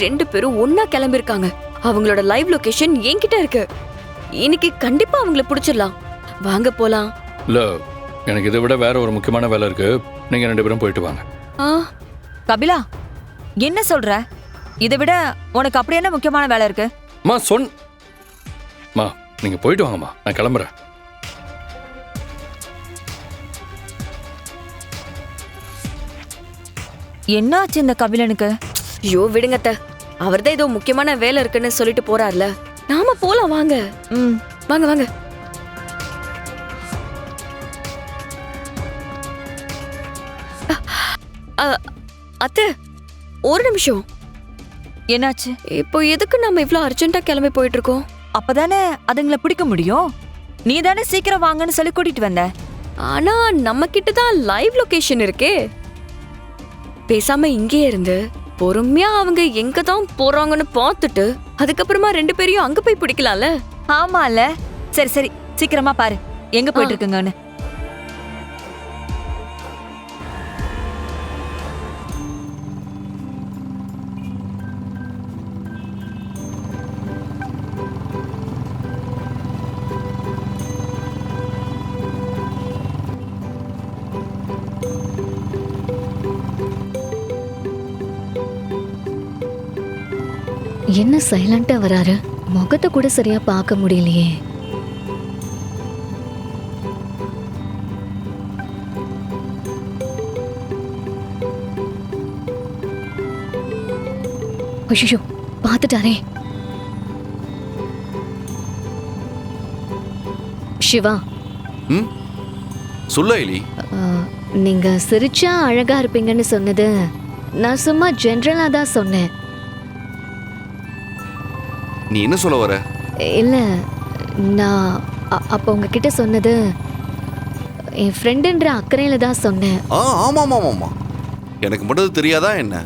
2 பேரும் ஒன்னா கிளம்பிருக்காங்க. அவங்களோட லைவ் லொகேஷன் என்கிட்ட இருக்கு. இன்னைக்கு கண்டிப்பா அவங்கள பிடிச்சிடலாம். வாங்க போலாம். இல்ல, எனக்கு இதை விட வேற ஒரு முக்கியமான வேலை இருக்கு. நீங்க 2 பேரும் போயிட்டு வாங்க. கபிலா, என்ன சொல்ற? இதை விட உனக்கு அப்படி என்ன முக்கியமான வேலை இருக்கு? மா நீங்க போயிட்டு வாங்கம்மா, நான் கிளம்புறேன். என்ன ஆச்சு இந்த கபிலனுக்கு? ஐயோ விடுங்கத்த, அவர்தான் ஏதோ முக்கியமான வேலை இருக்குன்னு சொல்லிட்டு போறாருல. நாம போலாம் வாங்க. வாங்க வாங்க. அத்தை, ஒரு நிமிஷம். என்னாச்சு? இப்போ எதுக்கு நம்ம இவ்ளோ அர்ஜென்ட்டா கிளம்பி போயிட்டு இருக்கோம்? அப்பதானே அதுங்களை பிடிக்க முடியும். நீ தானே சீக்கிரம் வாங்கன்னு சொல்லி கூட்டிட்டு வந்த. ஆனா நம்ம கிட்ட தான் லைவ் லொகேஷன் இருக்கே. பேசாம இங்கே இருந்து பொறுமையா அவங்க எங்க தான் போறாங்கன்னு பார்த்துட்டு அதுக்கப்புறமா 2 பேரையும் அங்க போய் பிடிக்கலாம்ல. ஆமால. சரி சரி, சீக்கிரமா பாரு எங்க போயிட்டு இருக்குங்கன்னு. என்ன சைலண்டா வராரு? முகத்தை கூட சரியா பார்க்க முடியலையே. ஐயோ, பார்த்துட்டாரே. சிவா, சொல்ல எலி. நீங்க சிரிச்சா அழகா இருப்பீங்கன்னு சொன்னது நான் சும்மா ஜெனரலா தான் சொன்னேன். நீ என்ன சொல்ல வர? இல்ல, நான் அப்ப உங்ககிட்ட சொன்னது என் ஃப்ரெண்டுன்ற அக்கறையில தான் சொன்னேன். ஆமா ஆமா ஆமா, எனக்கு மட்டும் தெரியாதா என்ன?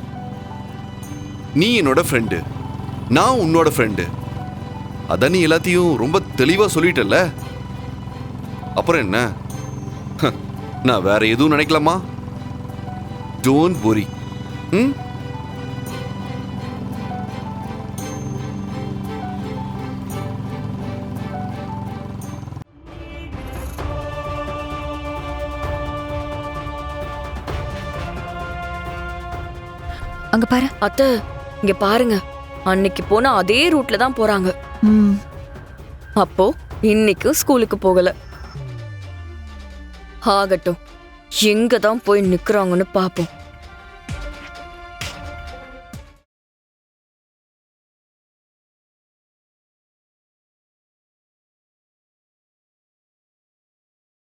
நீ என்னோட ஃப்ரெண்டு, நான் உன்னோட ஃப்ரெண்டு. அதான் நீ எல்லாத்தையும் ரொம்ப தெளிவா சொல்லிட்டல்ல. அப்புறம் என்ன? நான் வேற எதுவும் நினைக்கலாமா? Don't worry. அங்க பாரு. அத்தை, இங்க பாருங்க. அன்னைக்கு போன அதே ரூட்ல தான் போறாங்க. அப்போ இன்னைக்கும் ஸ்கூலுக்கு போகல. ஆகட்டும், எங்க தான் போய் நிக்கிறாங்கன்னு பாப்போம்.